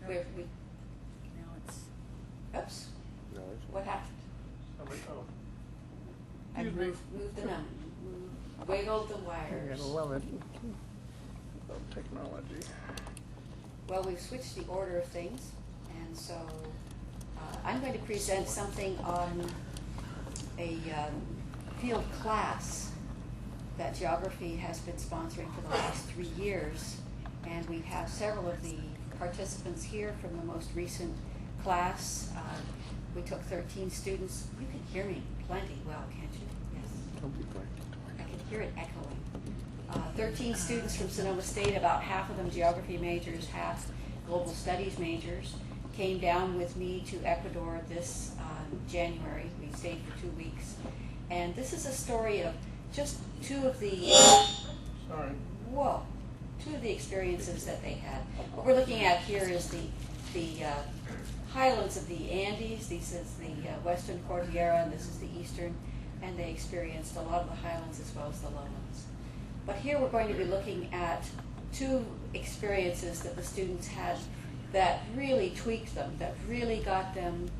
We now it's. Oops. No, it's What happened? Oh. I moved the number. Wiggled the You're wires. gonna love it. Love technology. Well, we've switched the order of things, and so I'm going to present something on a field class that Geography has been sponsoring for the last 3 years, and we have several of the participants here from the most recent class. We took 13 students. You can hear me plenty well, can't you? Yes. Don't be frightened. I can hear it echoing. 13 students from Sonoma State, about half of them geography majors, half global studies majors, came down with me to Ecuador this January. We stayed for 2 weeks. And this is a story of just two of the experiences that they had. What we're looking at here is the highlands of the Andes. This is the western Cordillera, and this is the eastern. And they experienced a lot of the highlands as well as the lowlands. But here we're going to be looking at two experiences that the students had that really tweaked them, that really got them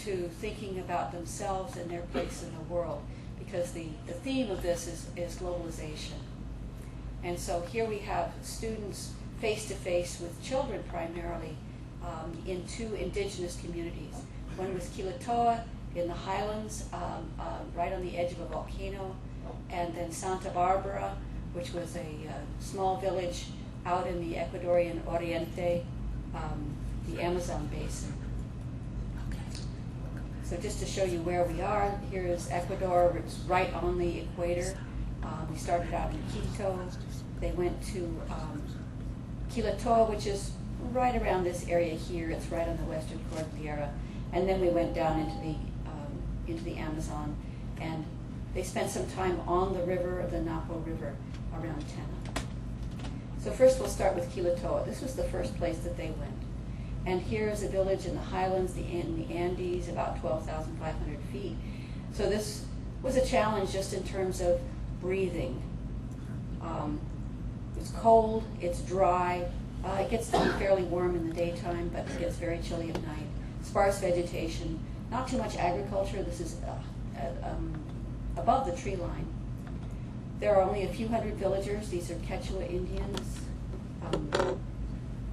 to thinking about themselves and their place in the world, because the theme of this is globalization. And so here we have students face-to-face with children primarily in two indigenous communities. One was Quilatoa in the highlands, right on the edge of a volcano, and then Santa Barbara, which was a small village out in the Ecuadorian Oriente, the Amazon basin. So just to show you where we are, here is Ecuador. It's right on the equator. We started out in Quito. They went to Quilatoa, which is right around this area here. It's right on the western Cordillera. And then we went down into the Amazon, and they spent some time on the river, the Napo River, around Tena. So first we'll start with Quilatoa. This was the first place that they went. And here's a village in the highlands, in the Andes, about 12,500 feet. So this was a challenge just in terms of breathing. It's cold, it's dry, it gets to be fairly warm in the daytime, but it gets very chilly at night. Sparse vegetation, not too much agriculture. This is above the tree line. There are only a few hundred villagers. These are Quechua Indians.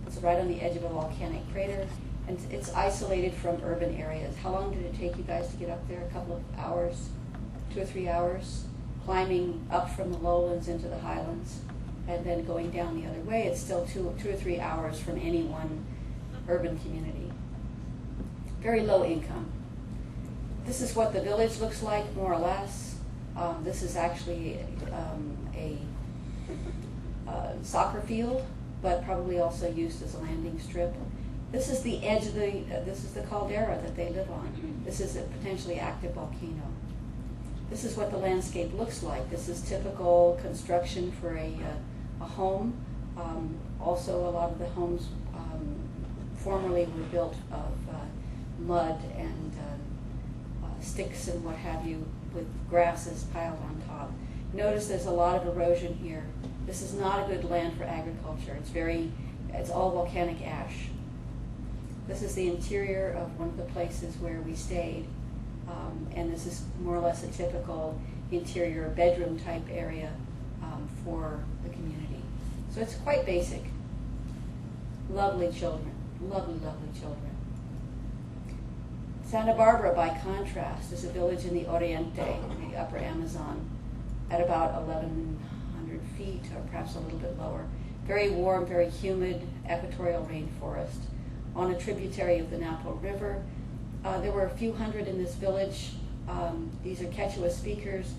It's right on the edge of a volcanic crater, and it's isolated from urban areas. How long did it take you guys to get up there? A couple of hours, 2 or 3 hours, climbing up from the lowlands into the highlands, and then going down the other way. It's still 2 or 3 hours from any one urban community. Very low income. This is what the village looks like, more or less. This is actually a soccer field, but probably also used as a landing strip. This is the edge of this is the caldera that they live on. This is a potentially active volcano. This is what the landscape looks like. This is typical construction for a home. Also, a lot of the homes formerly were built of mud and sticks and what have you, with grasses piled on top. Notice there's a lot of erosion here. This is not a good land for agriculture. It's all volcanic ash. This is the interior of one of the places where we stayed, and this is more or less a typical interior bedroom type area for the community. So it's quite basic. Lovely children, lovely, lovely children. Santa Barbara, by contrast, is a village in the Oriente, the upper Amazon, at about 1,100 feet, or perhaps a little bit lower. Very warm, very humid, equatorial rainforest on a tributary of the Napo River. There were a few hundred in this village. These are Quechua speakers,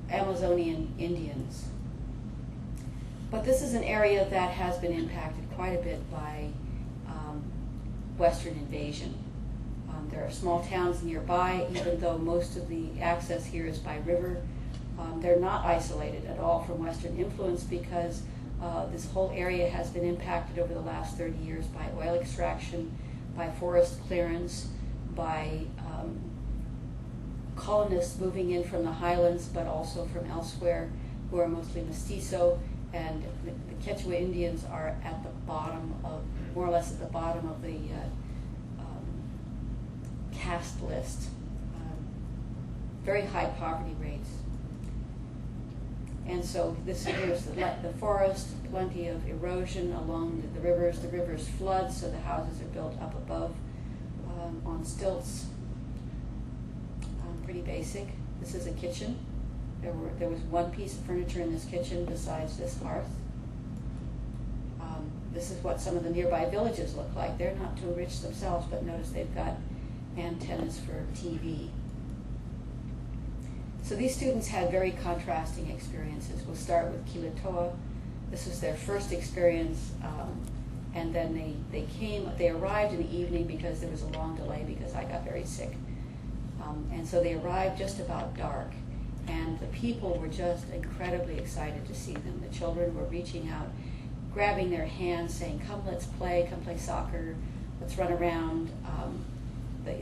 Amazonian Indians. But this is an area that has been impacted quite a bit by Western invasion. There are small towns nearby, even though most of the access here is by river. They're not isolated at all from Western influence, because this whole area has been impacted over the last 30 years by oil extraction, by forest clearance, by colonists moving in from the highlands, but also from elsewhere, who are mostly mestizo, And the Quechua Indians are at the bottom of, more or less at the bottom of the caste list. Very high poverty rates. And so here's the forest, plenty of erosion along the rivers. The rivers flood, so the houses are built up above on stilts. Pretty basic. This is a kitchen. There was one piece of furniture in this kitchen besides this hearth. This is what some of the nearby villages look like. They're not too rich themselves, but notice they've got antennas for TV. So these students had very contrasting experiences. We'll start with Kilatoa. This was their first experience, and then they arrived in the evening because there was a long delay because I got very sick. And so they arrived just about dark, and the people were just incredibly excited to see them. The children were reaching out, grabbing their hands, saying, come play soccer, let's run around.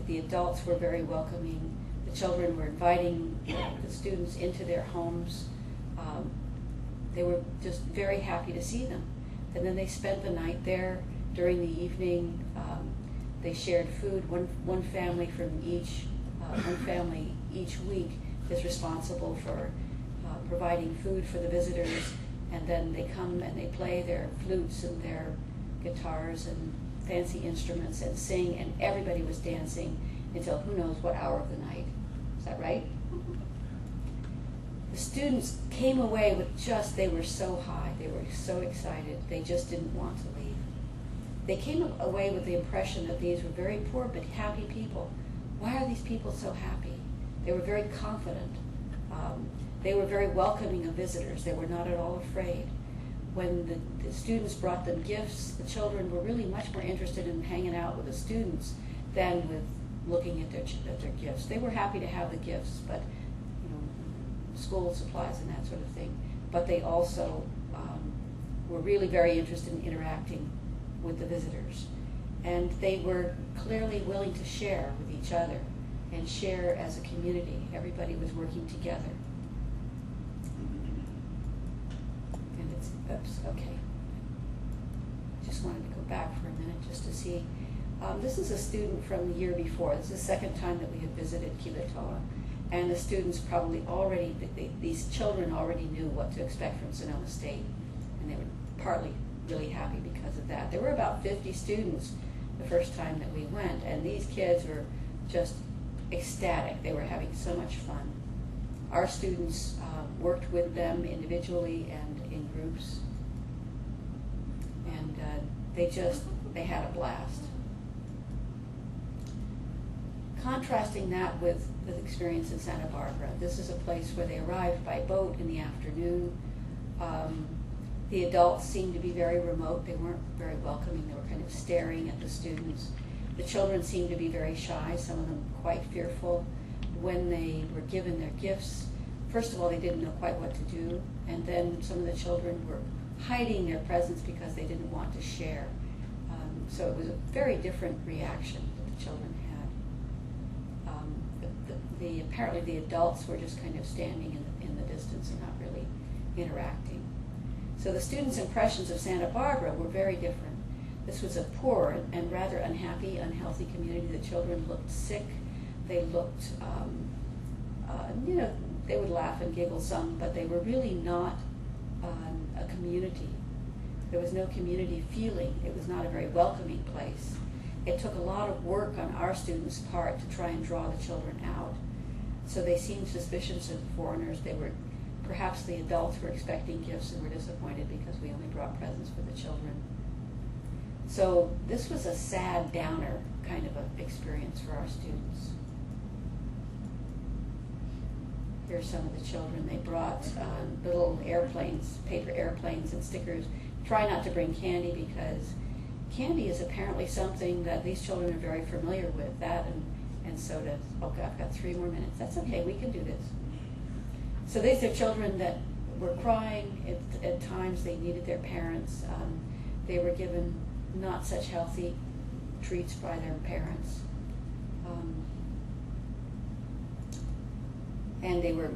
The adults were very welcoming. The children were inviting the students into their homes. They were just very happy to see them. And then they spent the night there. During the evening, they shared food. One family each week is responsible for providing food for the visitors, and then they come and they play their flutes and their guitars and fancy instruments and sing, and everybody was dancing until who knows what hour of the night. Is that right? The students came away with they were so high, they were so excited, they just didn't want to leave. They came away with the impression that these were very poor but happy people. Why are these people so happy? They were very confident. They were very welcoming of visitors. They were not at all afraid. When the students brought them gifts, the children were really much more interested in hanging out with the students than with looking at their gifts. They were happy to have the gifts, but school supplies and that sort of thing. But they also were really very interested in interacting with the visitors. And they were clearly willing to share with each other and share as a community. Everybody was working together. And okay. Just wanted to go back for a minute just to see. This is a student from the year before. This is the second time that we had visited Kilatoa. And the students probably these children already knew what to expect from Sonoma State. And they were partly really happy because of that. There were about 50 students the first time that we went, and these kids were just ecstatic. They were having so much fun. Our students worked with them individually and in groups, and they had a blast. Contrasting that with the experience in Santa Barbara, this is a place where they arrived by boat in the afternoon. The adults seemed to be very remote. They weren't very welcoming. They were kind of staring at the students. The children seemed to be very shy, some of them quite fearful. When they were given their gifts, first of all, they didn't know quite what to do, and then some of the children were hiding their presents because they didn't want to share. So it was a very different reaction that the children had. Apparently the adults were just kind of standing in the distance and not really interacting. So the students' impressions of Santa Barbara were very different. This was a poor and rather unhappy, unhealthy community. The children looked sick. They looked, they would laugh and giggle some, but they were really not a community. There was no community feeling. It was not a very welcoming place. It took a lot of work on our students' part to try and draw the children out. So they seemed suspicious of foreigners. Perhaps the adults were expecting gifts and were disappointed because we only brought presents for the children. So this was a sad downer kind of an experience for our students. Here's some of the children. They brought little airplanes, paper airplanes and stickers. Try not to bring candy because candy is apparently something that these children are very familiar with. That and sodas. Okay, I've got 3 more minutes. That's okay, we can do this. So these are children that were crying. At times they needed their parents. They were given not such healthy treats by their parents. And they were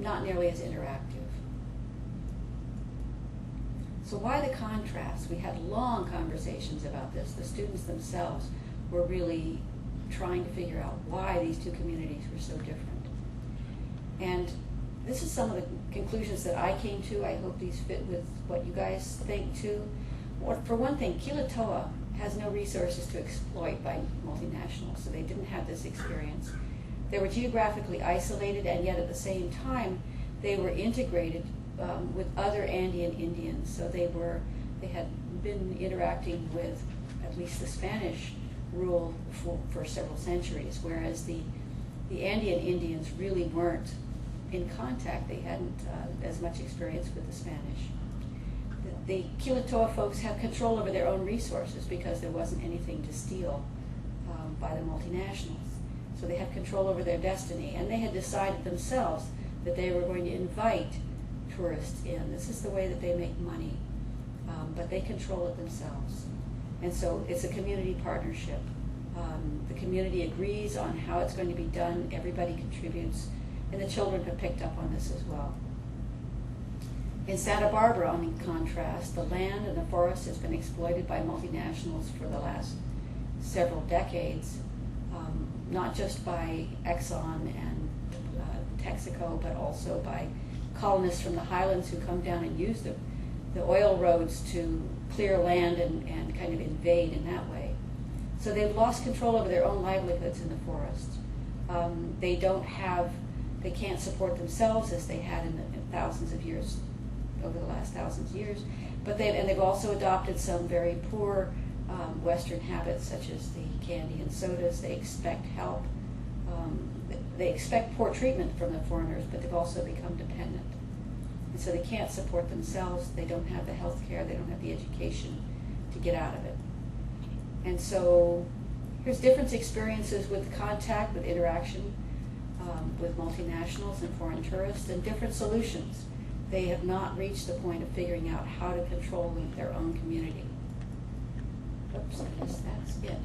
not nearly as interactive. So why the contrast? We had long conversations about this. The students themselves were really trying to figure out why these two communities were so different. And this is some of the conclusions that I came to. I hope these fit with what you guys think too. For one thing, Kilauea has no resources to exploit by multinationals, so they didn't have this experience. They were geographically isolated, and yet at the same time, they were integrated with other Andean Indians. So they had been interacting with at least the Spanish rule for several centuries, whereas the Andean Indians really weren't in contact. They hadn't as much experience with the Spanish. The Kilauea folks have control over their own resources because there wasn't anything to steal by the multinationals. So they have control over their destiny, and they had decided themselves that they were going to invite tourists in. This is the way that they make money, but they control it themselves. And so it's a community partnership. The community agrees on how it's going to be done. Everybody contributes, and the children have picked up on this as well. In Santa Barbara, on contrast, the land and the forest has been exploited by multinationals for the last several decades, not just by Exxon and Texaco, but also by colonists from the highlands who come down and use the oil roads to clear land and kind of invade in that way. So they've lost control over their own livelihoods in the forest. They can't support themselves as they had in thousands of years, over the last thousands of years. But they've also adopted some very poor Western habits, such as the candy and sodas. They expect help. They expect poor treatment from the foreigners, but they've also become dependent. And so they can't support themselves. They don't have the health care. They don't have the education to get out of it. And so here's different experiences with contact, with interaction with multinationals and foreign tourists, and different solutions. They have not reached the point of figuring out how to control their own community. Oops, I guess that's it.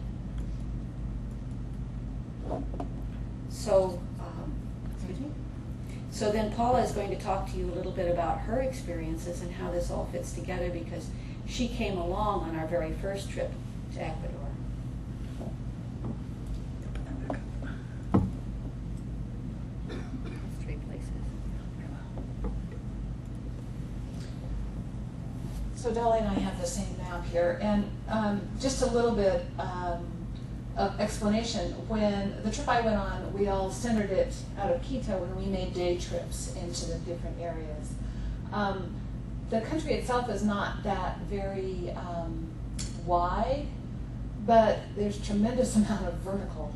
So, excuse me. So then Paula is going to talk to you a little bit about her experiences and how this all fits together, because she came along on our very first trip to Ecuador. 3 places. So Dolly and I have the same map here, and just a little bit of explanation. When the trip I went on, we all centered it out of Quito, and we made day trips into the different areas. The country itself is not that very wide, but there's tremendous amount of vertical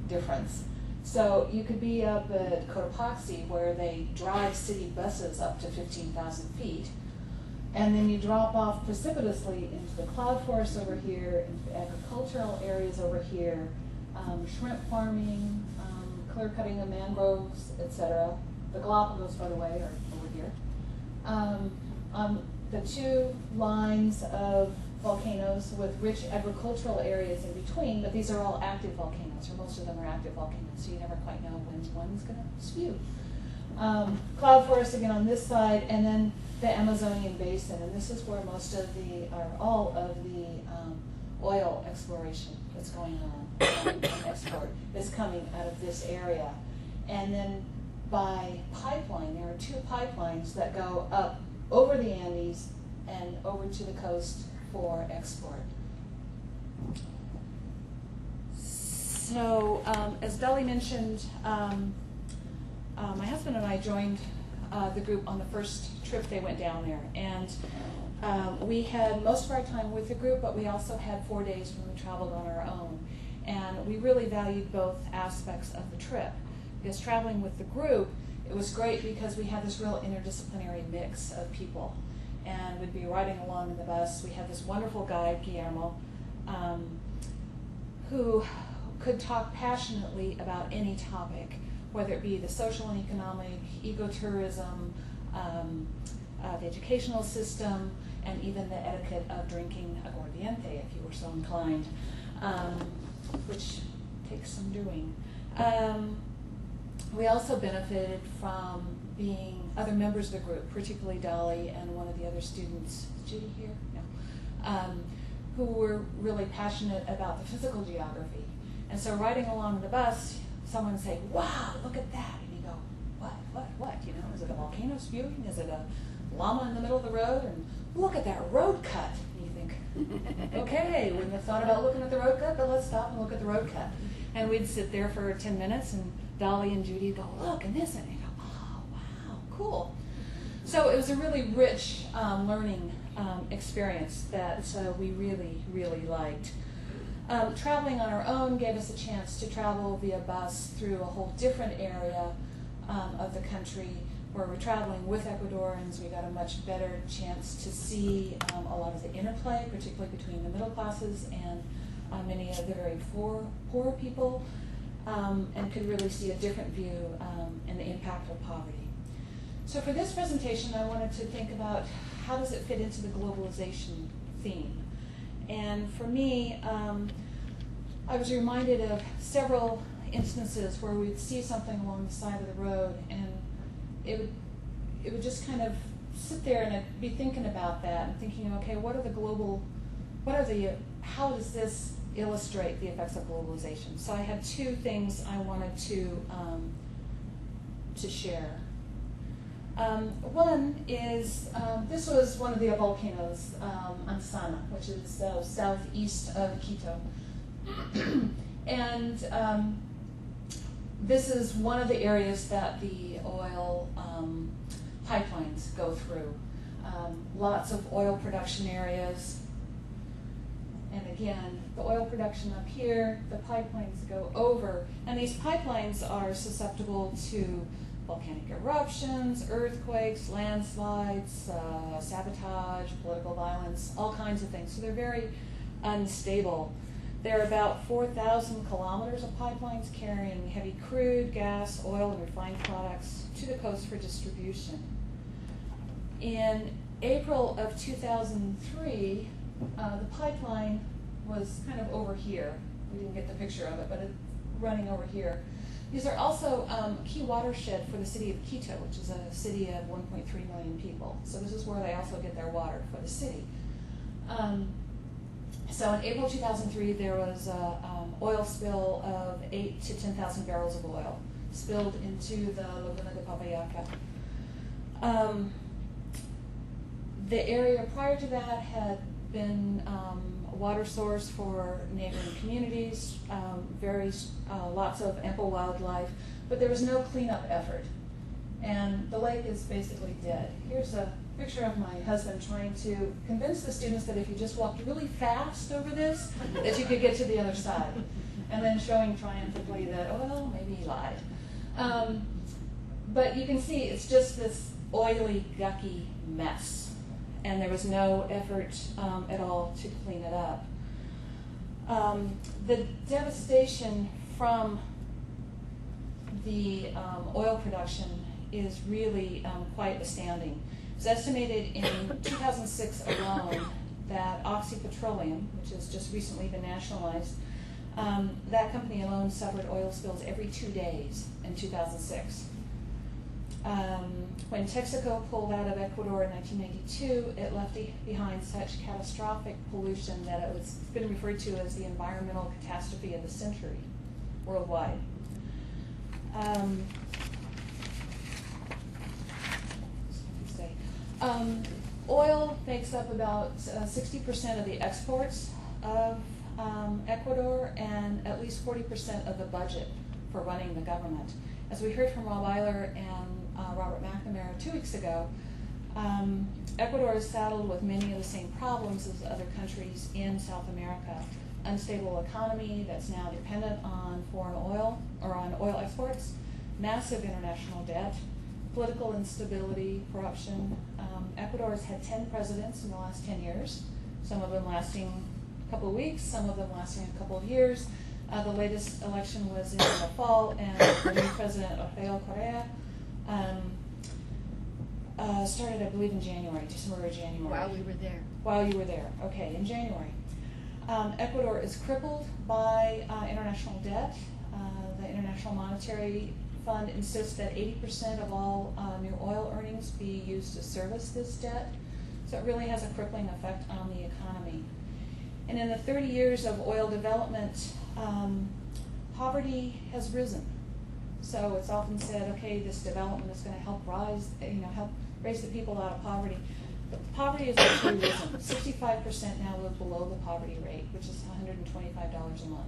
difference. So you could be up at Cotopaxi, where they drive city buses up to 15,000 feet, and then you drop off precipitously into the cloud forest over here, into the agricultural areas over here, shrimp farming, clear cutting of mangroves, etc. The Galapagos, by the way, are over here. The 2 lines of volcanoes with rich agricultural areas in between, but these are all active volcanoes, or most of them are active volcanoes, so you never quite know when one's going to spew. Cloud forest again on this side, and then the Amazonian basin, and this is where most of all of the oil exploration that's going on and export is coming out of this area. And then by pipeline, there are 2 pipelines that go up over the Andes and over to the coast for export. So, as Dolly mentioned, my husband and I joined the group on the first trip they went down there, and we had most of our time with the group, but we also had 4 days when we traveled on our own, and we really valued both aspects of the trip. Because traveling with the group, it was great because we had this real interdisciplinary mix of people, and we'd be riding along in the bus. We had this wonderful guide, Guillermo, who could talk passionately about any topic, whether it be the social and economic, ecotourism, the educational system, and even the etiquette of drinking aguardiente, if you were so inclined, which takes some doing. We also benefited from being other members of the group, particularly Dolly and one of the other students, is Judy here? No. Who were really passionate about the physical geography. And so riding along the bus, someone would say, wow, look at that. And you go, what? You know, is it a volcano spewing? Is it a llama in the middle of the road? And look at that road cut. And you think, okay, wouldn't have thought about looking at the road cut, but let's stop and look at the road cut. And we'd sit there for 10 minutes, and Dolly and Judy go, look, and this, and you go, oh, wow, cool. So it was a really rich learning experience that we really, really liked. Traveling on our own gave us a chance to travel via bus through a whole different area of the country where we're traveling with Ecuadorians. We got a much better chance to see a lot of the interplay, particularly between the middle classes and many of the very poor people, and could really see a different view and the impact of poverty. So for this presentation, I wanted to think about how does it fit into the globalization theme. And for me, I was reminded of several instances where we'd see something along the side of the road, and it would just kind of sit there, and I'd be thinking about that and thinking, okay, how does this illustrate the effects of globalization? So I had two things I wanted to share. One is, this was one of the volcanoes, Ansana, which is southeast of Quito. And this is one of the areas that the oil pipelines go through. Lots of oil production areas. And again, the oil production up here, the pipelines go over. And these pipelines are susceptible to volcanic eruptions, earthquakes, landslides, sabotage, political violence, all kinds of things. So they're very unstable. There are about 4,000 kilometers of pipelines carrying heavy crude, gas, oil, and refined products to the coast for distribution. In April of 2003, the pipeline was kind of over here. We didn't get the picture of it, but it's running over here. These are also a key watershed for the city of Quito, which is a city of 1.3 million people. So this is where they also get their water for the city. So in April 2003, there was an oil spill of 8,000 to 10,000 barrels of oil spilled into the Laguna de Papayaca. The area prior to that had been a water source for neighboring communities, lots of ample wildlife, but there was no cleanup effort. And the lake is basically dead. Here's a picture of my husband trying to convince the students that if you just walked really fast over this, that you could get to the other side. And then showing triumphantly that, well, maybe he lied. But you can see it's just this oily, gucky mess. And there was no effort at all to clean it up. The devastation from the oil production is really quite astounding. It's estimated in 2006 alone that Oxy Petroleum, which has just recently been nationalized, that company alone suffered oil spills every 2 days in 2006. When Texaco pulled out of Ecuador in 1992, it left behind such catastrophic pollution that it's been referred to as the environmental catastrophe of the century worldwide. Oil makes up about 60% of the exports of Ecuador and at least 40% of the budget for running the government. As we heard from Rob Eiler and Robert McNamara 2 weeks ago, Ecuador is saddled with many of the same problems as other countries in South America. Unstable economy that's now dependent on foreign oil or on oil exports, massive international debt, political instability, corruption. Ecuador has had 10 presidents in the last 10 years, some of them lasting a couple of weeks, some of them lasting a couple of years. The latest election was in the fall, and the new president, Rafael Correa, started, I believe, in January, December or January. While we were there. While you were there, okay, in January. Ecuador is crippled by international debt. The International Monetary fund insists that 80% of all new oil earnings be used to service this debt. So it really has a crippling effect on the economy. And in the 30 years of oil development, poverty has risen. So it's often said, okay, this development is going to help help raise the people out of poverty. But poverty has actually risen. 65% now live below the poverty rate, which is $125 a month.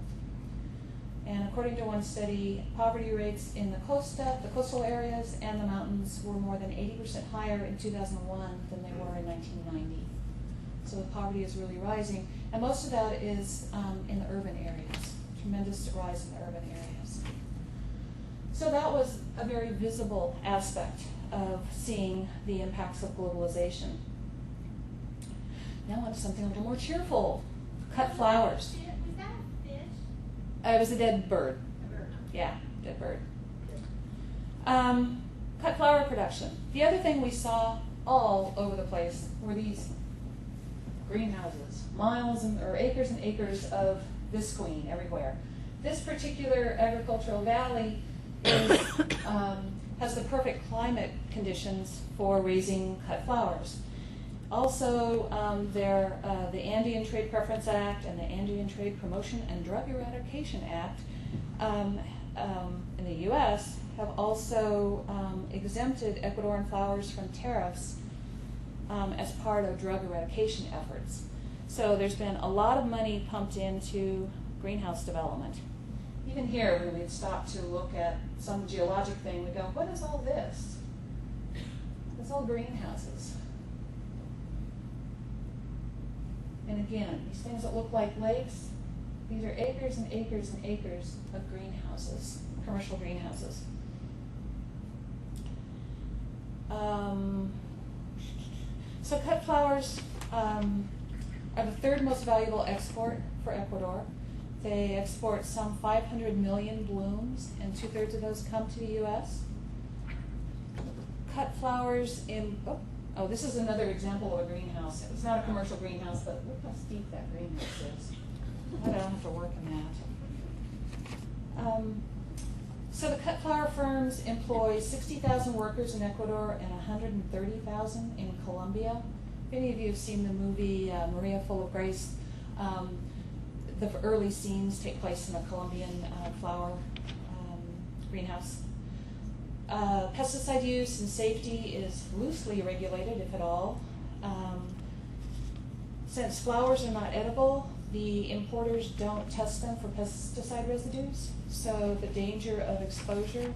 And according to one study, poverty rates in the coastal areas and the mountains were more than 80% higher in 2001 than they were in 1990. So the poverty is really rising. And most of that is in the urban areas, tremendous rise in the urban areas. So that was a very visible aspect of seeing the impacts of globalization. Now on to something a little more cheerful. Cut flowers. Was that a fish? It was a dead bird. A bird. Yeah, dead bird. Cut flower production. The other thing we saw all over the place were these greenhouses, or acres and acres of visqueen everywhere. This particular agricultural valley has the perfect climate conditions for raising cut flowers. Also, the Andean Trade Preference Act and the Andean Trade Promotion and Drug Eradication Act in the U.S. have also exempted Ecuadorian flowers from tariffs as part of drug eradication efforts. So there's been a lot of money pumped into greenhouse development. Even here, when we'd stop to look at some geologic thing, we'd go, what is all this? It's all greenhouses. And again, these things that look like lakes, these are acres and acres and acres of greenhouses, commercial greenhouses. So cut flowers are the third most valuable export for Ecuador. They export some 500 million blooms, and 2/3 of those come to the U.S. Cut flowers this is another example of a greenhouse. It's not a commercial greenhouse, but look how steep that greenhouse is. I don't have to work in that. So the cut flower firms employ 60,000 workers in Ecuador and 130,000 in Colombia. If any of you have seen the movie Maria Full of Grace, the early scenes take place in a Colombian flower greenhouse. Pesticide use and safety is loosely regulated, if at all. Since flowers are not edible, the importers don't test them for pesticide residues, so the danger of exposure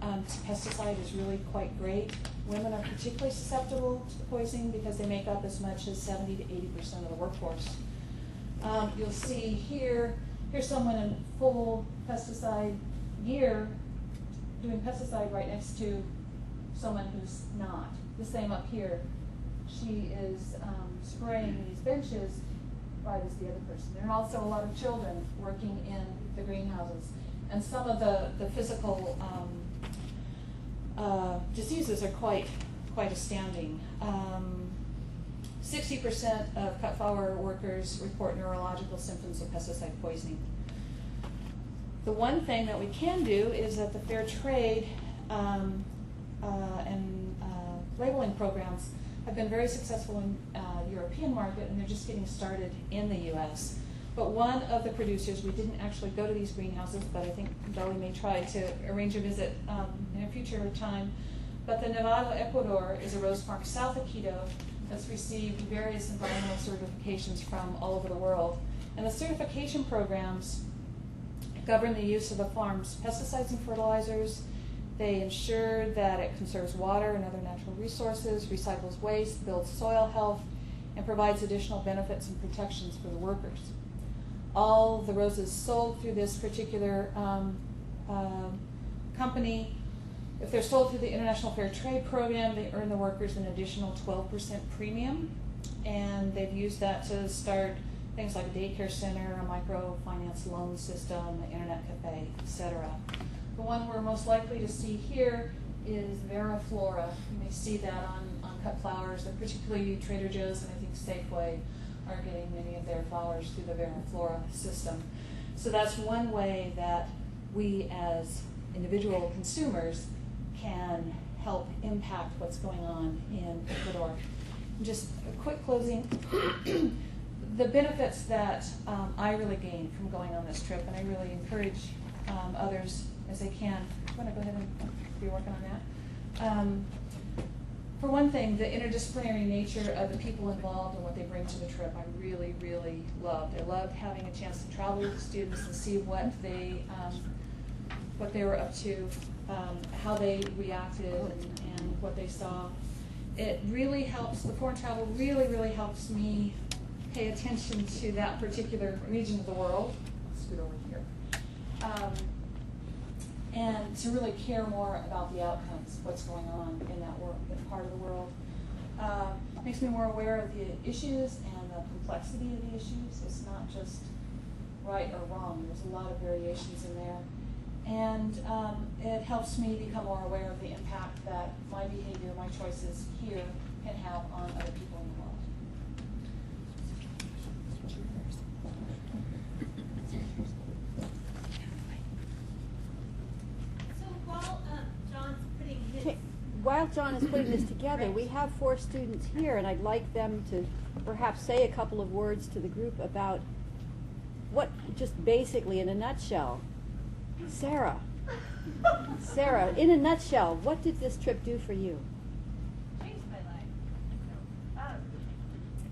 to pesticide is really quite great. Women are particularly susceptible to the poisoning because they make up as much as 70 to 80% of the workforce. You'll see here's someone in full pesticide gear doing pesticide right next to someone who's not. The same up here. She is spraying these benches right as the other person. There are also a lot of children working in the greenhouses. And some of the physical diseases are quite astounding. 60% of cut flower workers report neurological symptoms of pesticide poisoning. The one thing that we can do is that the fair trade and labeling programs have been very successful in the European market, and they're just getting started in the U.S. But one of the producers, we didn't actually go to these greenhouses, but I think Dolly may try to arrange a visit in a future time. But the Nevado Ecuador is a rose farm south of Quito that's received various environmental certifications from all over the world. And the certification programs govern the use of the farm's pesticides and fertilizers. They ensure that it conserves water and other natural resources, recycles waste, builds soil health, and provides additional benefits and protections for the workers. All the roses sold through this particular company, if they're sold through the International Fair Trade Program, they earn the workers an additional 12% premium, and they've used that to start things like a daycare center, a microfinance loan system, an internet cafe, etc. The one we're most likely to see here is Vera Flora. You may see that on cut flowers, and particularly Trader Joe's and I think Safeway are getting many of their flowers through the Vera Flora system. So that's one way that we as individual consumers can help impact what's going on in Ecuador. Just a quick closing. The benefits that I really gained from going on this trip, and I really encourage others as they can. I'm going to go ahead and be working on that. For one thing, the interdisciplinary nature of the people involved and what they bring to the trip, I really, really loved. I loved having a chance to travel with the students and see what they were up to, how they reacted, and what they saw. It really helps, the foreign travel really, really helps me pay attention to that particular region of the world. I'll scoot over here. And to really care more about the outcomes, what's going on in that world, that part of the world. Makes me more aware of the issues and the complexity of the issues. It's not just right or wrong. There's a lot of variations in there. And it helps me become more aware of the impact that my behavior, my choices here can have on other people in the world. While John is putting this together, we have 4 students here, and I'd like them to perhaps say a couple of words to the group about what, just basically in a nutshell, Sarah, in a nutshell, what did this trip do for you? Changed my life.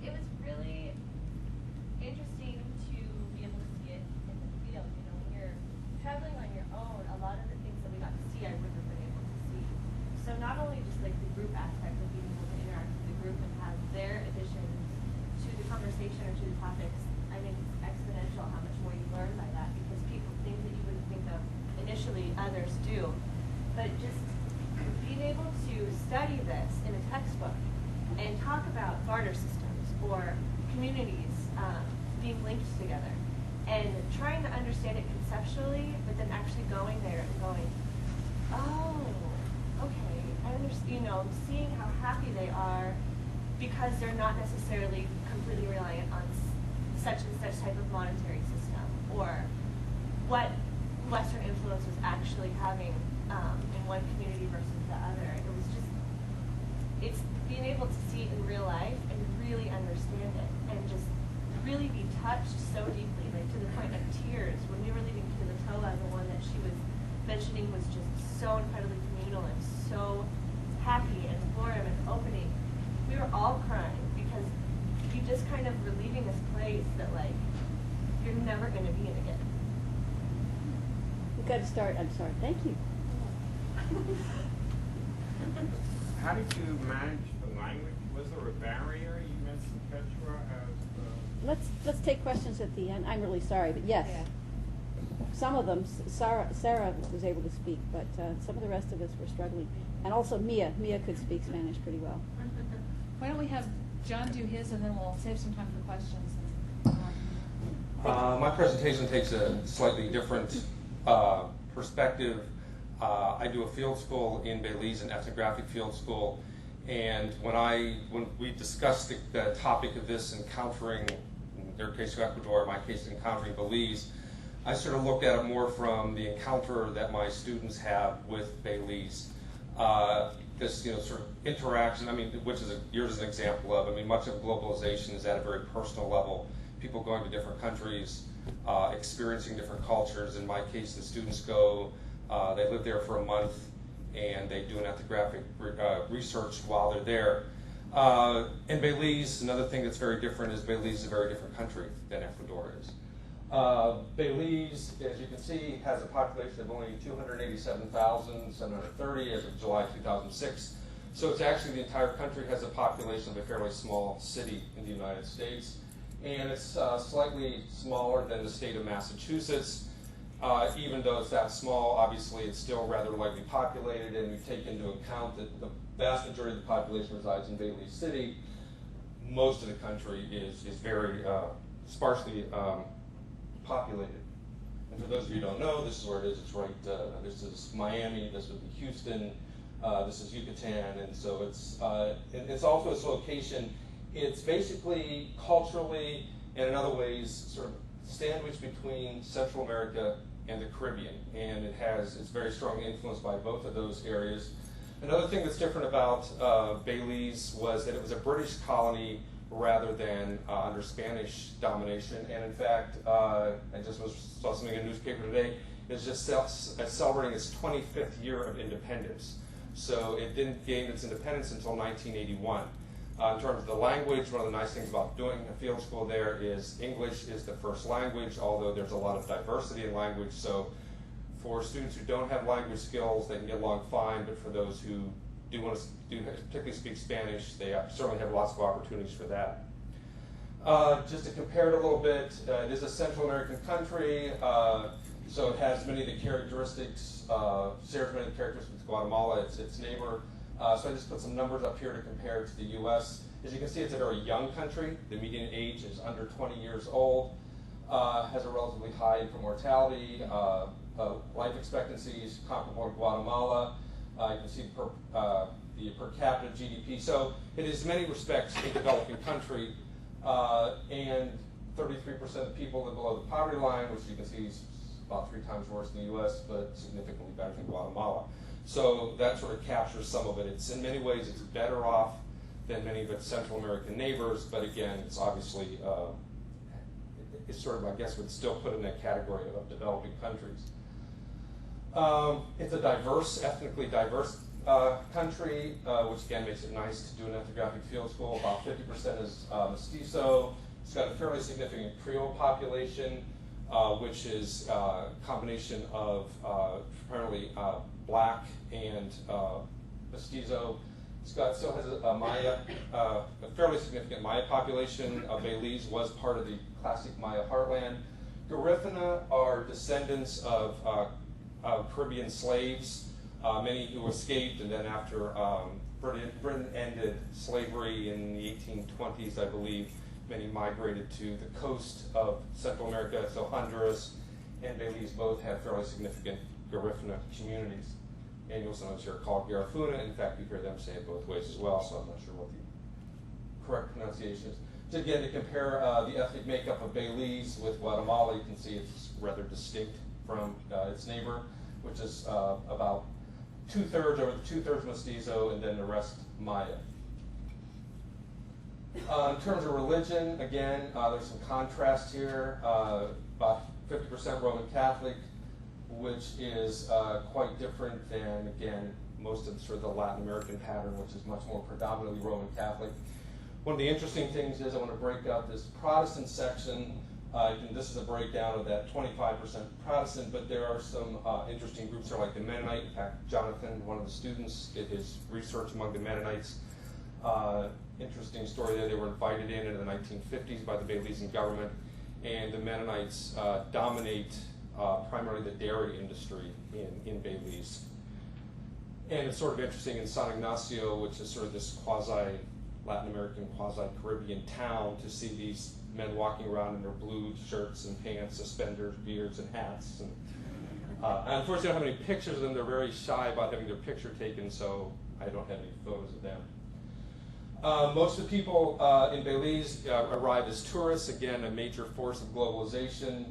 It was really interesting to be able to see it in the field. You know, when you're traveling on your own, a lot of the things that we got to see, I wouldn't have been able to see. So not only just like the group aspect of being able to interact with the group and have their additions to the conversation or to the topics, I think it's exponential how much more you learn by that, because people, things that you wouldn't think of initially, others do. But just being able to study this in a textbook and talk about barter systems or communities being linked together and trying to understand it conceptually, but then actually going there and going, oh, okay, I understand, you know, seeing how happy they are because they're not necessarily completely reliant on such and such type of monetary system, or what Western influence was actually having in one community versus the other. It was just, it's being able to see it in real life and really understand it and just really be touched so deeply, like to the point of tears. When we were leaving to the Toa, the one that she was mentioning was just so incredibly communal and so happy and warm and opening. We were all crying because you just kind of were leaving this place that like you're never going to be in again. We've got to start, I'm sorry, thank you. How did you manage the language? Was there a barrier? You mentioned Quechua as Let's take questions at the end. I'm really sorry, but yes. Yeah. Some of them, Sarah was able to speak, but some of the rest of us were struggling. And also Mia could speak Spanish pretty well. Why don't we have John do his, and then we'll save some time for questions. My presentation takes a slightly different perspective. I do a field school in Belize, an ethnographic field school, and when we discussed the topic of this, encountering, in their case Ecuador, in my case encountering Belize, I sort of looked at it more from the encounter that my students have with Belize. This sort of interaction, which is yours is an example of. Much of globalization is at a very personal level. People going to different countries, experiencing different cultures. In my case, the students go, they live there for a month, and they do an ethnographic research while they're there. In Belize, another thing that's very different is Belize is a very different country than Ecuador is. Belize, as you can see, has a population of only 287,730 as of July 2006. So it's actually, the entire country has a population of a fairly small city in the United States. And it's slightly smaller than the state of Massachusetts. Even though it's that small, obviously it's still rather lightly populated, and you take into account that the vast majority of the population resides in Belize City. Most of the country is very sparsely populated. And for those of you who don't know, this is where it is. It's right, this is Miami, this would be Houston, this is Yucatan, and so it's also its location. It's basically culturally and in other ways sort of sandwiched between Central America and the Caribbean, and it's very strongly influenced by both of those areas. Another thing that's different about Belize was that it was a British colony rather than under Spanish domination, and in fact, I just saw something in the newspaper today, it's just celebrating its 25th year of independence. So it didn't gain its independence until 1981. In terms of the language, one of the nice things about doing a field school there is English is the first language, although there's a lot of diversity in language. So for students who don't have language skills, they can get along fine, but for those who do want to particularly speak Spanish, they certainly have lots of opportunities for that. Just to compare it a little bit, it is a Central American country, so it has many of the characteristics, shares many of the characteristics with Guatemala, its neighbor. So I just put some numbers up here to compare it to the U.S. As you can see, it's a very young country. The median age is under 20 years old, has a relatively high infant mortality, life expectancy is comparable to Guatemala. You can see the per capita GDP. So it is in many respects a developing country, and 33% of people live below the poverty line, which you can see is about 3 times worse than the U.S., but significantly better than Guatemala. So that sort of captures some of it. It's in many ways it's better off than many of its Central American neighbors, but again, it's obviously it's sort of, I guess, would still put in that category of developing countries. It's a diverse, ethnically diverse country, which again makes it nice to do an ethnographic field school. About 50% is mestizo. It's got a fairly significant Creole population, which is a combination of primarily black and mestizo. Still has a Maya, a fairly significant Maya population. Belize was part of the classic Maya heartland. Garifuna are descendants of Caribbean slaves, many who escaped, and then after Britain ended slavery in the 1820s, I believe, many migrated to the coast of Central America, so Honduras and Belize both have fairly significant Garifuna communities. And you'll sometimes hear it called Garifuna. In fact, you hear them say it both ways as well, so I'm not sure what the correct pronunciation is. So again, to compare the ethnic makeup of Belize with Guatemala, you can see it's rather distinct from its neighbor, which is about over 2/3 mestizo, and then the rest Maya. In terms of religion, again, there's some contrast here. About 50% Roman Catholic, which is quite different than, again, most of sort of the Latin American pattern, which is much more predominantly Roman Catholic. One of the interesting things is I want to break out this Protestant section. This is a breakdown of that 25% Protestant, but there are some interesting groups here like the Mennonite. In fact, Jonathan, one of the students, did his research among the Mennonites. Interesting story there. They were invited in the 1950s by the Belizean government, and the Mennonites dominate primarily the dairy industry in Belize. And it's sort of interesting in San Ignacio, which is sort of this quasi-Latin American, quasi-Caribbean town, to see these men walking around in their blue shirts and pants, suspenders, beards, and hats. And unfortunately, I don't have any pictures of them. They're very shy about having their picture taken, so I don't have any photos of them. Most of the people in Belize arrive as tourists. Again, a major force of globalization.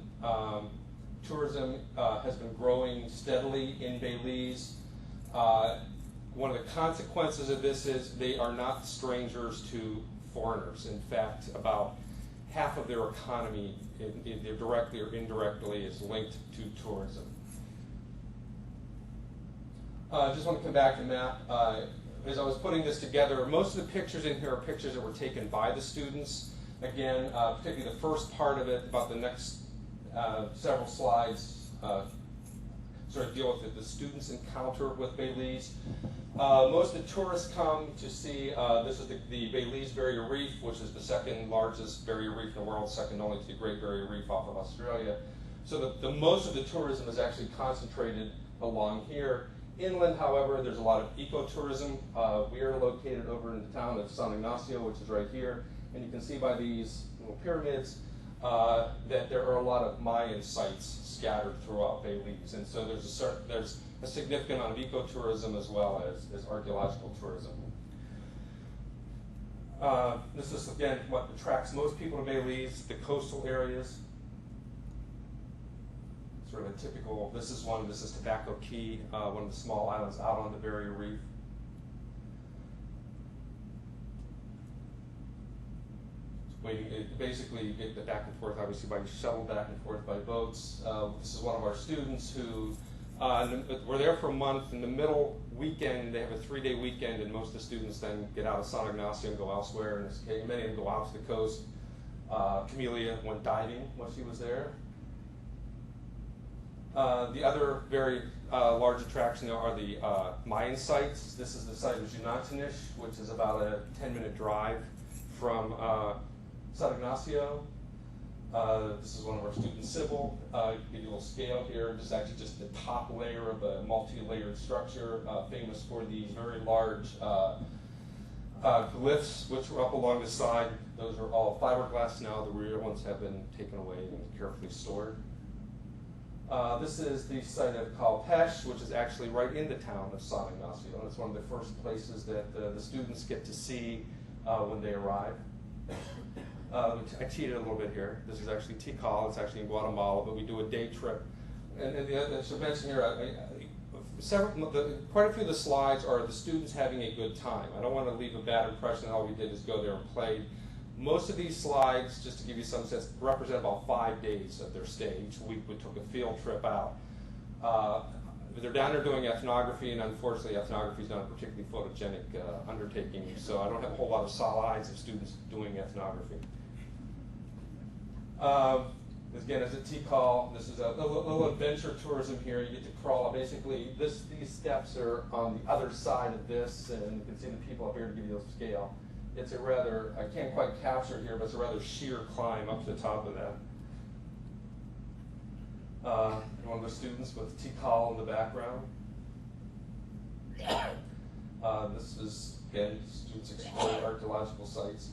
Tourism has been growing steadily in Belize. One of the consequences of this is they are not strangers to foreigners. In fact, about half of their economy, either directly or indirectly, is linked to tourism. I just want to come back to the map. As I was putting this together, most of the pictures in here are pictures that were taken by the students. Again, particularly the first part of it, about the next several slides, sort of deal with the students' encounter with Belize. Most of the tourists come to see, this is the Belize Barrier Reef, which is the second largest barrier reef in the world, second only to the Great Barrier Reef off of Australia. So the most of the tourism is actually concentrated along here. Inland, however, there's a lot of ecotourism. We are located over in the town of San Ignacio, which is right here, and you can see by these little pyramids that there are a lot of Mayan sites scattered throughout Belize, and so there's a significant amount of ecotourism as well as archaeological tourism. This is again what attracts most people to Belize: the coastal areas. sort of a typical, this is Tobacco Key, one of the small islands out on the barrier reef. Basically, you get back and forth, obviously, by shuttle back and forth by boats. This is one of our students who were there for a month. In the middle weekend, they have a 3-day weekend, and most of the students then get out of San Ignacio and go elsewhere. And many of them go out to the coast. Camellia went diving when she was there. The other very large attraction are the Mayan sites. This is the site of Junatanish, which is about a 10-minute drive from San Ignacio. This is one of our students, Sybil. Give you a little scale here. This is actually just the top layer of a multi-layered structure, famous for these very large glyphs, which were up along the side. Those are all fiberglass now. The rear ones have been taken away and carefully stored. This is the site of Calpesh, which is actually right in the town of San Ignacio. And it's one of the first places that the students get to see when they arrive. I cheated a little bit here. This is actually Tikal. It's actually in Guatemala, but we do a day trip. And I should mention here, quite a few of the slides are the students having a good time. I don't want to leave a bad impression that all we did is go there and play. Most of these slides, just to give you some sense, represent about 5 days of their stay. Each week we took a field trip out. They're down there doing ethnography, and unfortunately ethnography is not a particularly photogenic undertaking, so I don't have a whole lot of slides of students doing ethnography. Again, as a Tikal, this is a little adventure tourism here. You get to crawl. Basically, these steps are on the other side of this, and you can see the people up here to give you a scale. It's a rather, I can't quite capture it here, but it's a rather sheer climb up to the top of that. One of the students with Tikal in the background. This is, again, students exploring archaeological sites.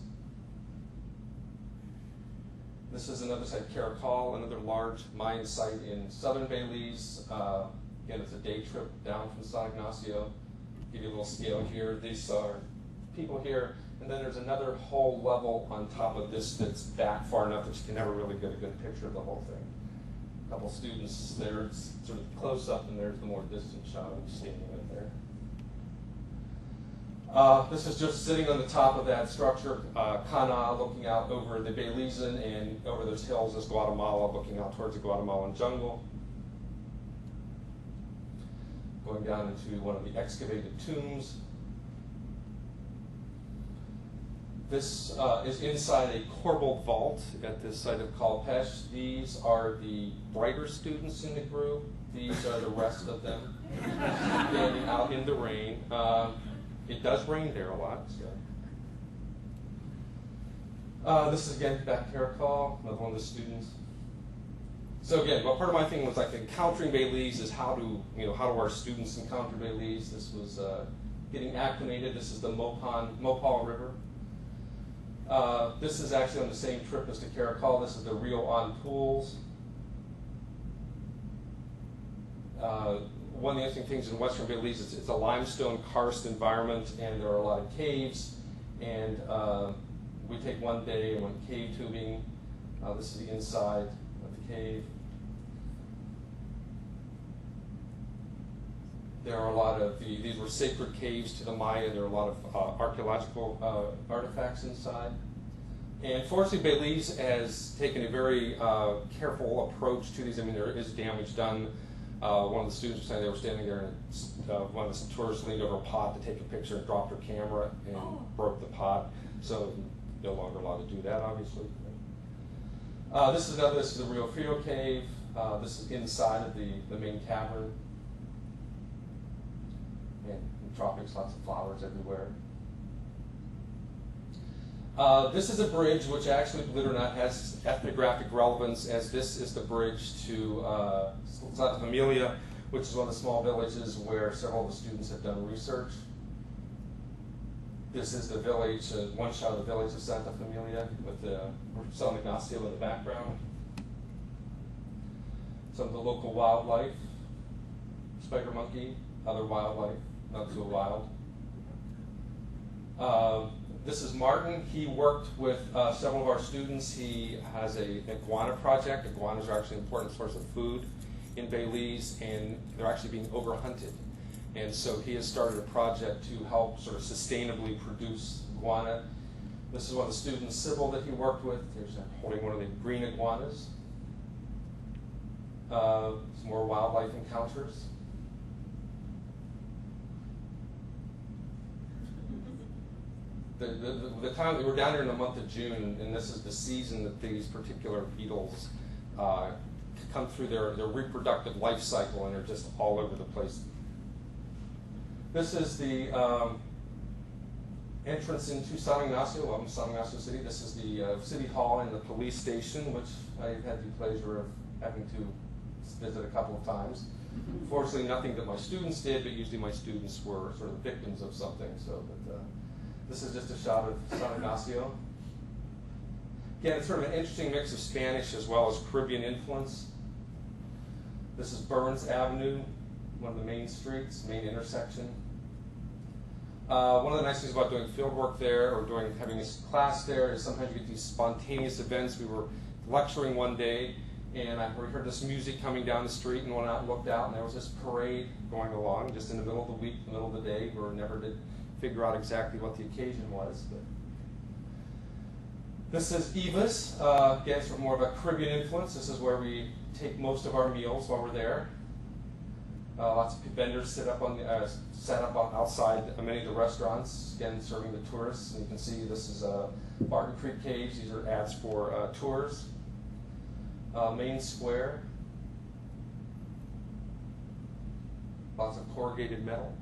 This is another site, Caracol, another large Mayan site in southern Belize. Again, it's a day trip down from San Ignacio. Give you a little scale here. These are people here. And then there's another whole level on top of this that's back far enough that you can never really get a good picture of the whole thing. A couple students there, it's sort of close up, and there's the more distant shot of standing right there. This is just sitting on the top of that structure, Cana, looking out over the Belizean, and over those hills is Guatemala, looking out towards the Guatemalan jungle. Going down into one of the excavated tombs. This is inside a corbelled vault at this site of Calpesh. These are the brighter students in the group. These are the rest of them standing out in the rain. It does rain there a lot. So. This is again back Caracol, another one of the students. So again, well, part of my thing was like encountering Belize is how do our students encounter Belize? This was getting acclimated. This is the Mopal River. This is actually on the same trip as to Caracol. This is the Rio on Pools. One of the interesting things in western Belize is it's a limestone karst environment, and there are a lot of caves. And we take one day and went cave tubing. This is the inside of the cave. There are a lot of these were sacred caves to the Maya. There are a lot of archaeological artifacts inside. And fortunately, Belize has taken a very careful approach to these. I mean, there is damage done. One of the students was saying they were standing there, and one of the tourists leaned over a pot to take a picture and dropped her camera and broke the pot. So no longer allowed to do that, obviously. This is the Rio Frio cave. This is inside of the main cavern. And in the tropics, lots of flowers everywhere. This is a bridge which actually, believe it or not, has ethnographic relevance, as this is the bridge to Santa Familia, which is one of the small villages where several of the students have done research. This is the village, one shot of the village of Santa Familia with San Ignacio in the background. Some of the local wildlife, spider monkey, other wildlife, not so wild. This is Martin. He worked with several of our students. He has an iguana project. Iguanas are actually an important source of food in Belize, and they're actually being overhunted. And so he has started a project to help sort of sustainably produce iguana. This is one of the students, Sybil, that he worked with. Here's holding one of the green iguanas. Some more wildlife encounters. The time we were down here in the month of June, and this is the season that these particular beetles come through their reproductive life cycle, and they're just all over the place. This is the entrance into San Ignacio. Welcome to San Ignacio City. This is the city hall and the police station, which I've had the pleasure of having to visit a couple of times. Fortunately, nothing that my students did, but usually my students were sort of victims of something. So, but this is just a shot of San Ignacio. Again, it's sort of an interesting mix of Spanish as well as Caribbean influence. This is Burns Avenue, one of the main streets, main intersection. One of the nice things about doing field work there or having this class there is sometimes you get these spontaneous events. We were lecturing one day, and we heard this music coming down the street, and went out and looked out, and there was this parade going along just in the middle of the week, the middle of the day. We never did figure out exactly what the occasion was. But this is Eva's. Again, it's more of a Caribbean influence. This is where we take most of our meals while we're there. Lots of vendors set up outside many of the restaurants, again serving the tourists. And you can see this is Barton Creek Caves. These are ads for tours. Main Square. Lots of corrugated metal.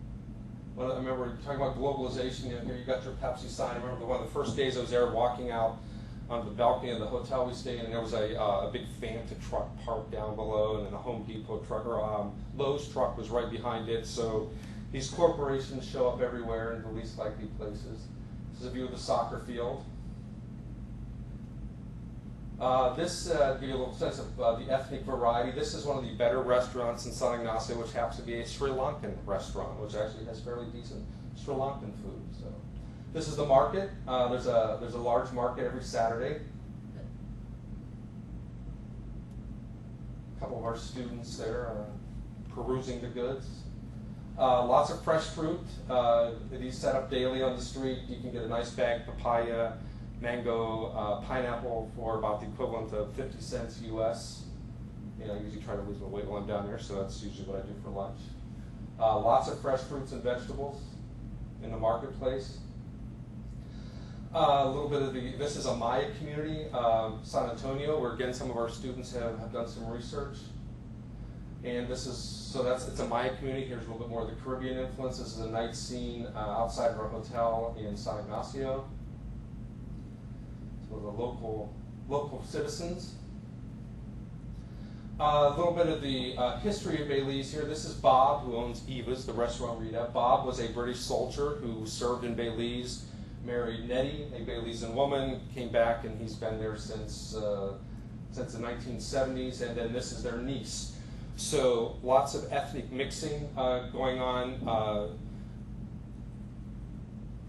I remember talking about globalization. Here you got your Pepsi sign. I remember one of the first days I was there, walking out on the balcony of the hotel we stayed in, and there was a big Fanta truck parked down below, and then a Home Depot truck, or Lowe's truck was right behind it. So these corporations show up everywhere in the least likely places. This is a view of the soccer field. This gives you a little sense of the ethnic variety. This is one of the better restaurants in San Ignacio, which happens to be a Sri Lankan restaurant, which actually has fairly decent Sri Lankan food. So, this is the market. There's a large market every Saturday. A couple of our students there perusing the goods. Lots of fresh fruit. These set up daily on the street. You can get a nice bag of papaya, mango, pineapple for about the equivalent of 50 cents US. I usually try to lose my weight while I'm down there, so that's usually what I do for lunch. Lots of fresh fruits and vegetables in the marketplace. A little bit of this is a Maya community, San Antonio, where again some of our students have done some research. And it's a Maya community. Here's a little bit more of the Caribbean influence. This is a night scene outside of our hotel in San Ignacio. So the local citizens. A little bit of the history of Belize here. This is Bob, who owns Eva's, the restaurant we're at. Bob was a British soldier who served in Belize, married Nettie, a Belizean woman, came back, and he's been there since the 1970s, and then this is their niece. So lots of ethnic mixing going on.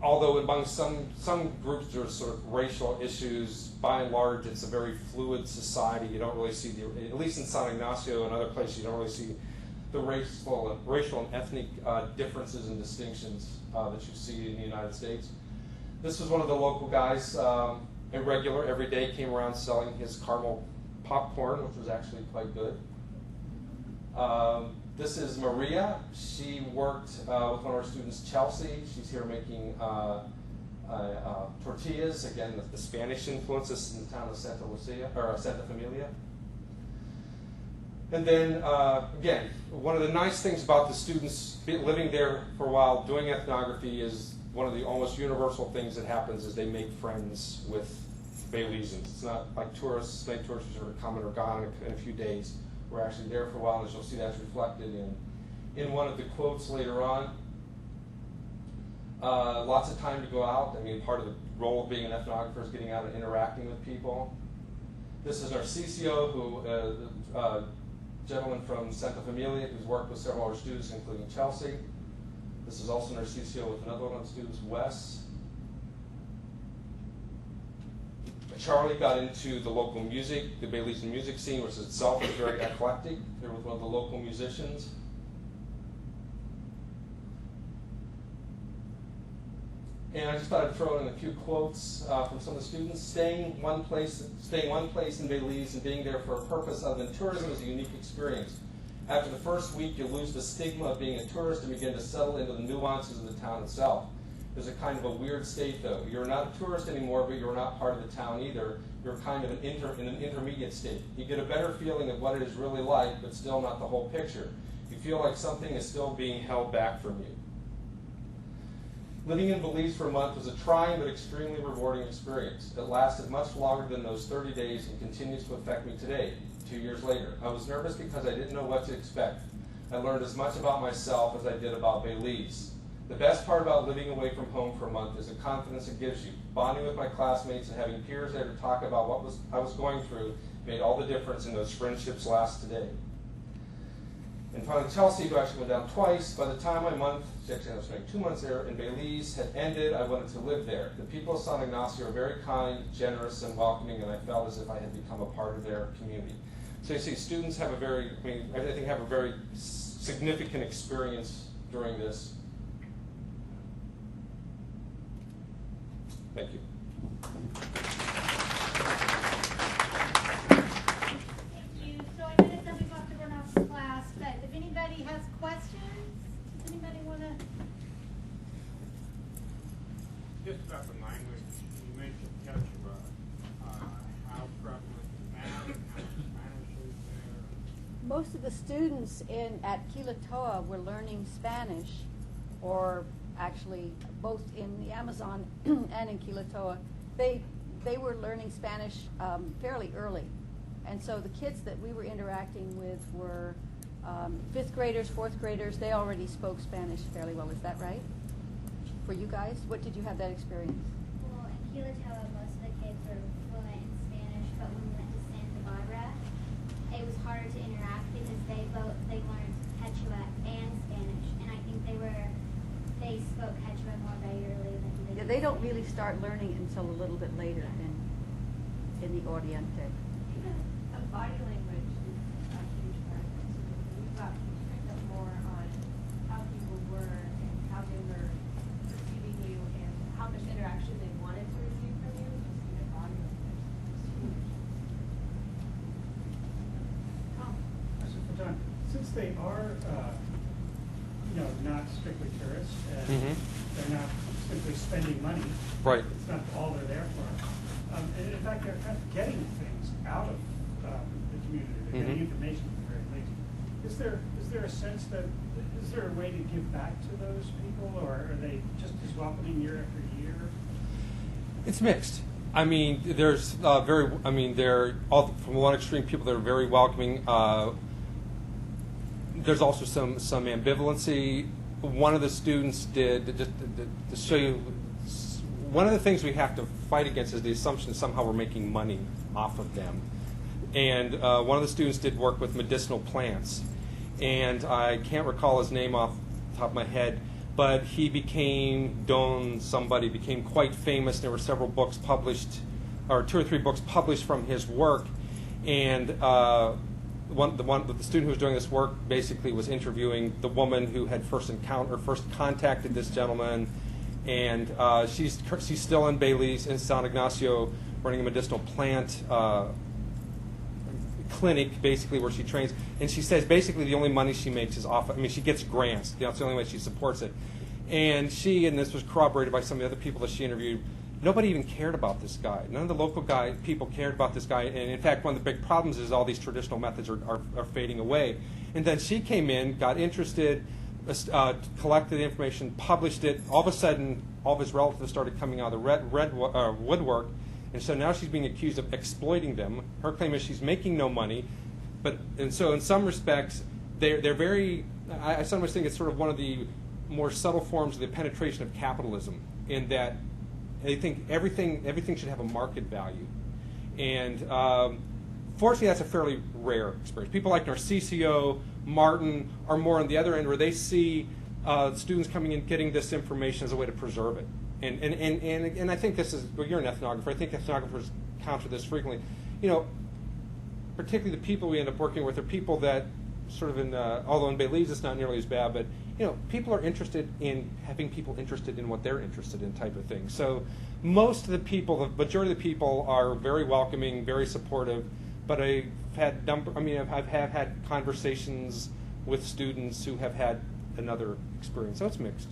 Although among some groups there's sort of racial issues, by and large it's a very fluid society. You don't really see, at least in San Ignacio and other places, you don't really see the racial and ethnic differences and distinctions that you see in the United States. This was one of the local guys, every day came around selling his caramel popcorn, which was actually quite good. This is Maria. She worked with one of our students, Chelsea. She's here making tortillas. Again, the Spanish influence. This is in the town of Santa Familia. And then, again, one of the nice things about the students living there for a while doing ethnography is one of the almost universal things that happens is they make friends with Belizeans. It's not like tourists, many tourists who sort of come and are gone in a few days. We're actually there for a while, and as you'll see, that's reflected in one of the quotes later on. Lots of time to go out. I mean, part of the role of being an ethnographer is getting out and interacting with people. This is Narcisio, who a gentleman from Santa Familia who's worked with several of our students, including Chelsea. This is also Narcisio with another one of the students, Wes. Charlie got into the local music, the Belize music scene, which itself is very eclectic. They were one of the local musicians. And I just thought I'd throw in a few quotes from some of the students. Staying one place in Belize and being there for a purpose other than tourism is a unique experience. After the first week, you lose the stigma of being a tourist and begin to settle into the nuances of the town itself. There's a kind of a weird state, though. You're not a tourist anymore, but you're not part of the town either. You're kind of in an intermediate state. You get a better feeling of what it is really like, but still not the whole picture. You feel like something is still being held back from you. Living in Belize for a month was a trying but extremely rewarding experience. It lasted much longer than those 30 days and continues to affect me today, 2 years later. I was nervous because I didn't know what to expect. I learned as much about myself as I did about Belize. The best part about living away from home for a month is the confidence it gives you. Bonding with my classmates and having peers there to talk about what I was going through made all the difference in those friendships last today. And finally, Chelsea, who actually went down twice, by the time my month, actually I was spending 2 months there in Belize, had ended, I wanted to live there. The people of San Ignacio are very kind, generous, and welcoming, and I felt as if I had become a part of their community. So you see, students have a very, I think have a very significant experience during this. Thank you. So I know that we've got to run off to class, but if anybody has questions, does anybody want to? Just about the language, you mentioned Quechua. How prevalent is that? How Spanish is there? Most of the students at Quilatoa were learning Spanish, or actually both in the Amazon and in Quilatoa. They were learning Spanish fairly early. And so the kids that we were interacting with were 5th graders, 4th graders. They already spoke Spanish fairly well. Is that right? For you guys? What did you have that experience? Well, in Quilatoa, most of the kids were fluent in Spanish, but when we went to Santa Barbara, it was harder to interact because they learned Quechua and Spanish, and I think they spoke Quechua more regularly than they did. They don't really start learning until a little bit later in the Oriente. A body language is a huge part of it. So we've got to pick up more on how people were and how they were receiving you and how much interaction they wanted to receive from you. Just their body language is huge. Question for John. Since they are, not strictly tourists, and they're not simply spending money. Right. It's not all they're there for. And in fact, they're kind of getting things out of the community. They're getting information at the very least. Is there a sense that, is there a way to give back to those people, or are they just as welcoming year after year? It's mixed. I mean, there's they're all from one extreme people that are very welcoming. There's also some ambivalency. One of the students did, just to show you, one of the things we have to fight against is the assumption that somehow we're making money off of them. And one of the students did work with medicinal plants. And I can't recall his name off the top of my head, but he became became quite famous. There were several books published, or 2 or 3 books published from his work. And the student who was doing this work basically was interviewing the woman who had first contacted this gentleman, and she's still in Belize in San Ignacio running a medicinal plant clinic, basically, where she trains. And she says basically the only money she makes is off. I mean, she gets grants. That's the only way she supports it. And this was corroborated by some of the other people that she interviewed. Nobody even cared about this guy. None of the local people cared about this guy. And in fact, one of the big problems is all these traditional methods are fading away. And then she came in, got interested, collected information, published it. All of a sudden, all of his relatives started coming out of the woodwork. And so now she's being accused of exploiting them. Her claim is she's making no money. And so in some respects, they're very, I sometimes think it's sort of one of the more subtle forms of the penetration of capitalism, in that they think everything should have a market value. And fortunately, that's a fairly rare experience. People like Narcisio, Martin are more on the other end, where they see students coming in getting this information as a way to preserve it. And I think this is, well, you're an ethnographer. I think ethnographers counter this frequently. Particularly the people we end up working with are people that sort of although in Belize it's not nearly as bad, but people are interested in having people interested in what they're interested in, type of thing. So most of the people, the majority of the people are very welcoming, very supportive. But I've had had conversations with students who have had another experience. So it's mixed.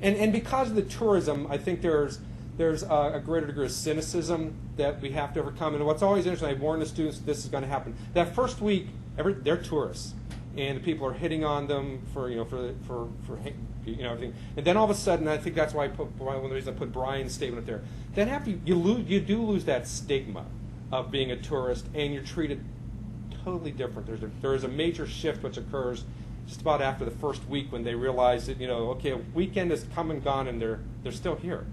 And because of the tourism, I think there's a greater degree of cynicism that we have to overcome. And what's always interesting, I warn the students that this is going to happen. That first week, they're tourists, and the people are hitting on them for everything. And then all of a sudden, I think that's why one of the reasons I put Brian's statement up there. Then after you do lose that stigma of being a tourist, and you're treated totally different. There is a major shift which occurs just about after the first week when they realize that okay, a weekend has come and gone, and they're still here,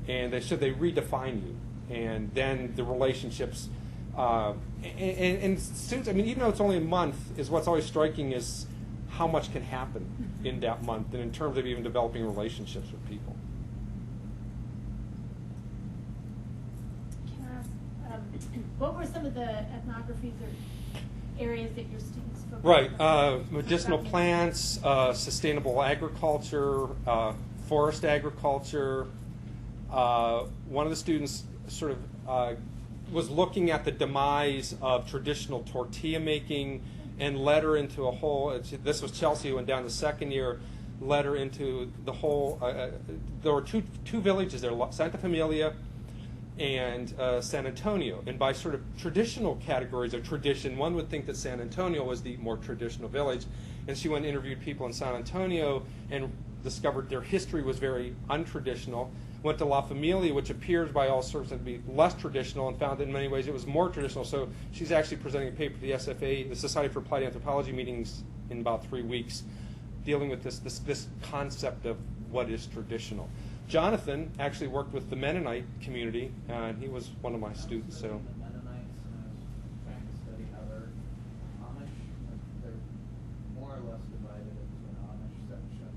and they redefine you, and then the relationships and students. I mean, even though it's only a month, is what's always striking is how much can happen in that month, and in terms of even developing relationships with people. Can I ask, what were some of the ethnographies or areas that your students focused Right, on? medicinal plants, sustainable agriculture, forest agriculture. One of the students sort of was looking at the demise of traditional tortilla making and led her into a whole, this was Chelsea who went down the second year, led her into the whole, there were two villages there, Santa Familia and San Antonio. And by sort of traditional categories of tradition, one would think that San Antonio was the more traditional village. And she went and interviewed people in San Antonio and discovered their history was very untraditional. Went to La Familia, which appears by all sorts to be less traditional, and found that in many ways it was more traditional. So she's actually presenting a paper to the SFA, the Society for Applied Anthropology meetings in about 3 weeks, dealing with this concept of what is traditional. Jonathan actually worked with the Mennonite community, and he was one of my students. So. The Mennonites, and I was trying to study how they're Amish. They're more or less divided into an Amish section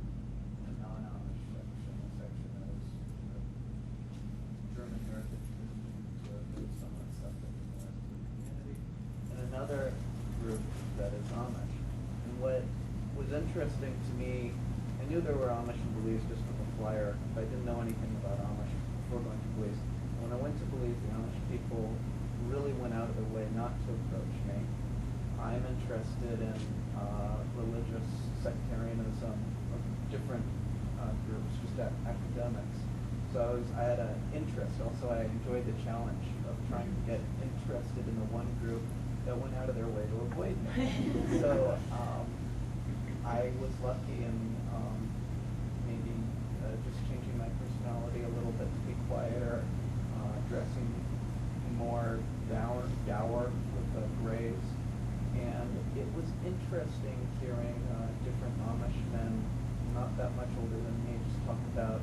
and a non-Amish section. A section that is German heritage, there's some of that stuff that is more into the community, and another group that is Amish. And what was interesting to me, I knew there were Amish in Belize just from the flyer, but I didn't know anything about Amish before going to Belize. When I went to Belize, the Amish people really went out of their way not to approach me. I'm interested in religious sectarianism of different groups, just academics. So I had an interest. Also, I enjoyed the challenge of trying to get interested in the one group that went out of their way to avoid me. So I was lucky in maybe just changing my personality a little bit to be quieter, dressing more dour with the grays. And it was interesting hearing different Amish men, not that much older than me, just talk about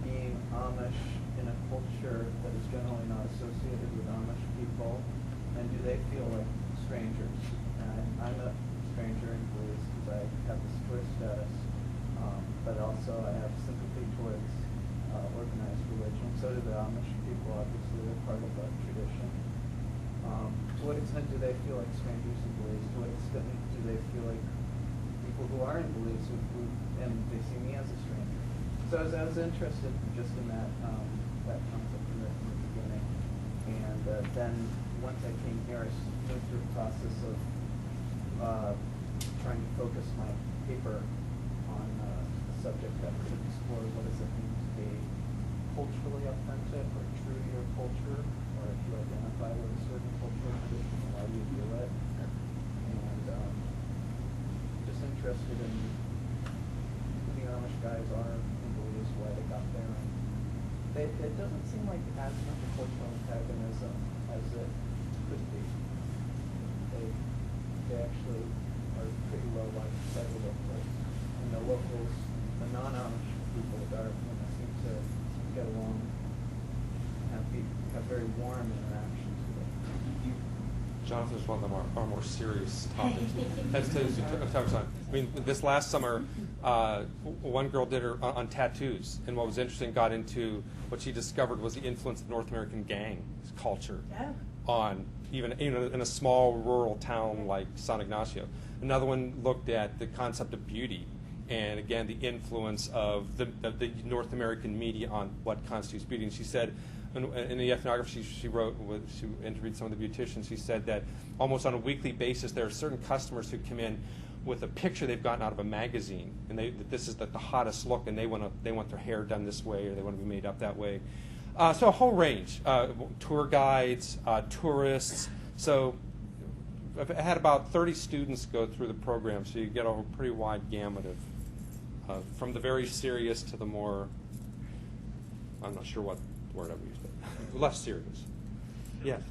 being Amish in a culture that is generally not associated with Amish people, and do they feel like strangers? And I'm a stranger in Belize because I have this tourist status, but also I have sympathy towards organized religion. So do the Amish people, obviously, they're part of that tradition. To what extent do they feel like strangers in Belize? To what extent do they feel like people who are in Belize and they see me as a stranger? So I was interested just in that concept from the beginning. And then once I came here, I went through the process of trying to focus my paper on a subject that could explore what does it mean to be culturally authentic or true to your culture, or if you identify with a certain cultural tradition, why do you do it? And just interested in who the Amish guys are in Belize, why they got there. And it doesn't seem like as much a cultural antagonism as it could be. They actually are pretty well liked by the locals. And the locals, the non-Amish people that seem to get along and have very warm interactions with it. Jonathan's one of them are more serious topics. I mean, this last summer, one girl did her on tattoos, and what was interesting, got into what she discovered was the influence of North American gang culture on even in a small rural town like San Ignacio. Another one looked at the concept of beauty, and again, the influence of the North American media on what constitutes beauty. And she said, in the ethnography she wrote, she interviewed some of the beauticians, she said that almost on a weekly basis there are certain customers who come in with a picture they've gotten out of a magazine, and that this is the hottest look, and they want their hair done this way, or they want to be made up that way. So a whole range, tour guides, tourists. So I've had about 30 students go through the program, so you get a pretty wide gamut of from the very serious to the more, I'm not sure what word I would use, but less serious. Yes.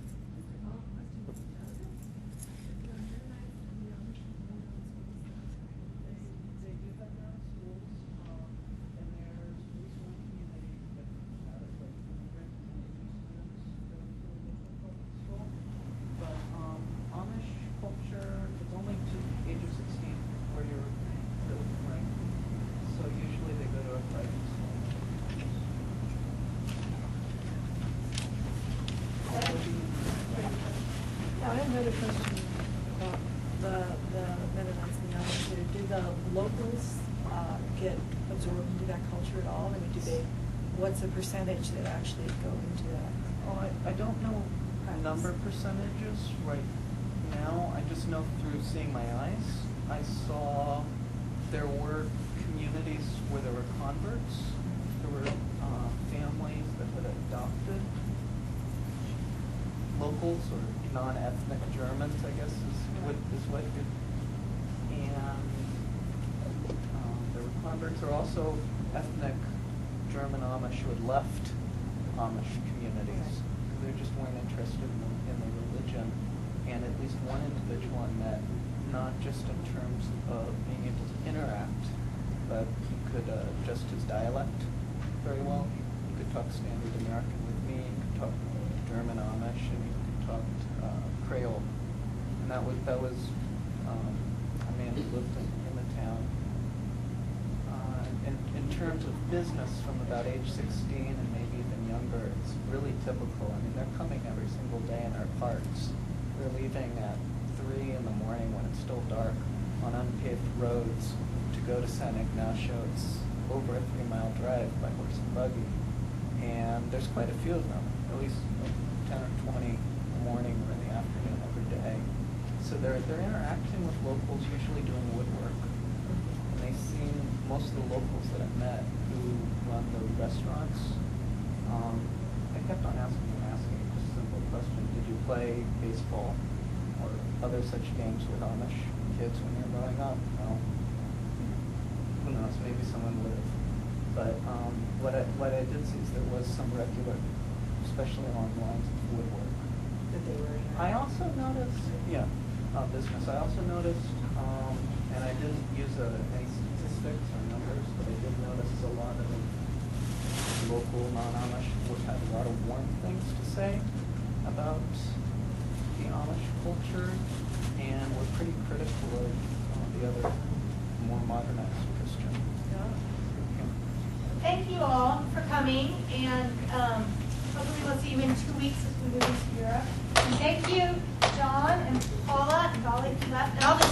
I have another question about the Mennonites and the Amish. Do the locals get absorbed into that culture at all? I mean, what's the percentage that actually go into that? Oh, I don't know number percentages right now. I just know through seeing my eyes, I saw there were communities where there were converts. There were families that had adopted locals or non-ethnic Germans, I guess is what you, and there were converts. There were also ethnic German Amish who had left Amish communities. They just weren't interested in the religion, and at least one individual I met, not just in terms of being able to interact, but he could adjust his dialect very well. He could talk standard American with me, he could talk German Amish, and he could talk Creole. And that was a man who lived in the town. In terms of business, from about age 16 and maybe even younger, it's really typical. I mean, they're coming every single day in our carts. They're leaving at 3 in the morning when it's still dark on unpaved roads to go to San Ignacio. It's over a 3-mile drive by horse and buggy. And there's quite a few of them, at least 10 or 20 in the morning or in the afternoon every day. So they're interacting with locals, usually doing woodwork. And they seem, most of the locals that I've met who run the restaurants, I kept on asking just a simple question: did you play baseball or other such games with Amish kids when you were growing up? No. Who knows? Maybe someone would have. But what I did see is there was some regular, especially along the lines of woodwork. That they were in? I also noticed, business. I also noticed, and I didn't use any statistics or numbers, but I did notice a lot of local non-Amish would have a lot of warm things to say about the Amish culture, and were pretty critical of the other more modernized Christian. Thank you all for coming, and hopefully we'll see you in 2 weeks as we move into Europe. And thank you, John and Paula and Dolly, who left, and all the